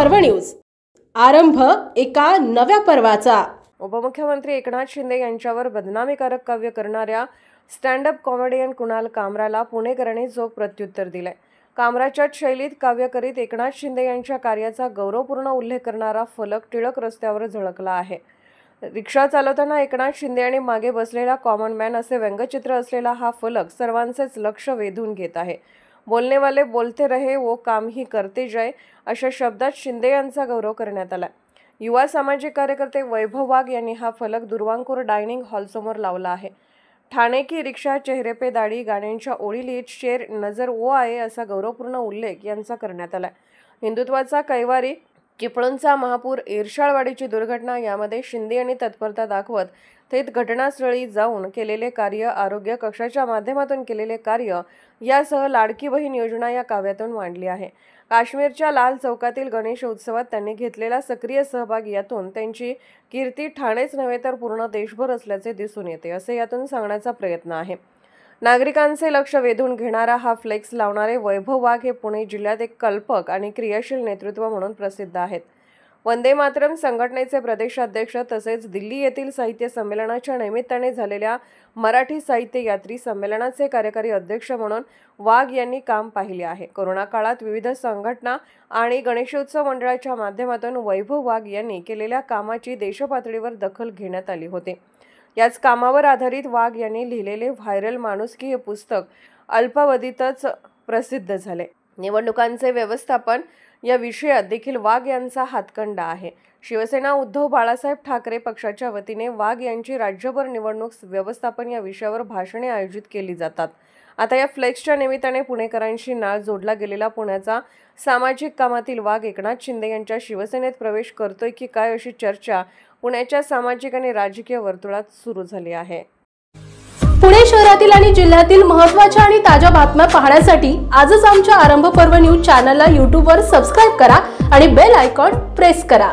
पर्व न्यूज। आरंभ एका नव्या पर्वाचा। उपमुख्यमंत्री एकनाथ शिंदे यांच्यावर बदनामीकारक काव्य करणाऱ्या स्टँड अप कॉमेडियन कुणाल कामराला पुणेकरांनी चोख प्रत्युत्तर दिले। कामराच्या शैलीत काव्य करीत एकनाथ शिंदे यांच्या कार्याचा गौरवपूर्ण उल्लेख करणारा फलक टिळक रस्त्यावर झळकला आहे। रिक्षा चालवताना एकनाथ शिंदे आणि मागे बसलेला कॉमन मॅन असे व्यंगचित्र असलेला हा फलक सर्वांचेच लक्ष वेधून घेत आहे। बोलने वाले बोलते रहे वो काम ही करते जाए अशा शब्दात शिंदे यांचा गौरव करण्यात आला। युवा सामाजिक कार्यकर्ते वैभव वाघ यांनी हा फलक दुर्वांकूर डायनिंग हॉलसमोर लावला आहे। ठाणे की रिक्षा चेहरे पे दाढी गाण्यांच्या ओळी लिहित शेर नजर वो आहे असा गौरवपूर्ण उल्लेख यांचा करण्यात आला। हिंदुत्वाचा कैवारी चिपळूणचा महापूर इर्शाळवाडीची दुर्घटना यामध्ये शिंदे यांनी तत्परता दाखवत थेट घटनास्थळी जाऊन केलेले कार्य, आरोग्य कक्षाच्या माध्यमातून केलेले कार्य यासह लाडकी बहीण योजना या काव्यातून मांडली आहे। काश्मीरच्या लाल चौकातील गणेश उत्सवात त्यांनी घेतलेला सक्रिय सहभाग यातून त्यांची कीर्ती ठाणेच नव्हे तर पूर्ण देशभर असल्याचे दिसून येते असे यातून सांगण्याचा प्रयत्न आहे। नागरिकांचे लक्ष वेधून घेणारा हा फ्लेक्स लावणारे वैभव वाघ हे पुणे जिल्ह्यात एक कल्पक आणि क्रियाशील नेतृत्व म्हणून प्रसिद्ध आहेत। वंदे मातरम संघटनेचे प्रदेशाध्यक्ष तसेच दिल्ली येथील साहित्य संमेलनाच्या निमित्ताने झालेल्या मराठी साहित्य यात्री संमेलनाचे कार्यकारी अध्यक्ष म्हणून वाघ यांनी काम पाहिले आहे। कोरोना काळात विविध संघटना आणि गणेशोत्सव मंडळाच्या माध्यमातून वैभव वाघ यांनी केलेल्या कामाची देशपातळीवर दखल घेण्यात आली होती। याच कामावर आधारित वाघ यांनी लिहिलेले व्हायरल माणुसकी हे पुस्तक अल्पावधीतच प्रसिद्ध झाले। निवडणुकांचे व्यवस्थापन या विषयात देखील वाघ यांचा हातखंडा आहे। शिवसेना उद्धव बाळासाहेब ठाकरे पक्षाच्या वतीने वाघ यांची राज्यभर निवडणूक व्यवस्थापन या विषयावर भाषणे आयोजित केली जातात। आता या फ्लेक्सच्या निमित्ताने पुणेकरांशी नाळ जोडला गेलेला पुण्याचा सामाजिक कामातील वाघ एकनाथ शिंदे यांच्या शिवसेनेत प्रवेश करतोय की काय अशी चर्चा पुण्याच्या सामाजिक आणि राजकीय वर्तुळात सुरू झाली आहे। पुणे शहरातील आणि जिल्ह्यातील महत्त्वाच्या आणि ताज्या बातम्या पाहण्यासाठी आजच आमच्या आरंभ पर्व न्यूज चॅनलला YouTube वर सबस्क्राइब करा आणि बेल आयकॉन प्रेस करा।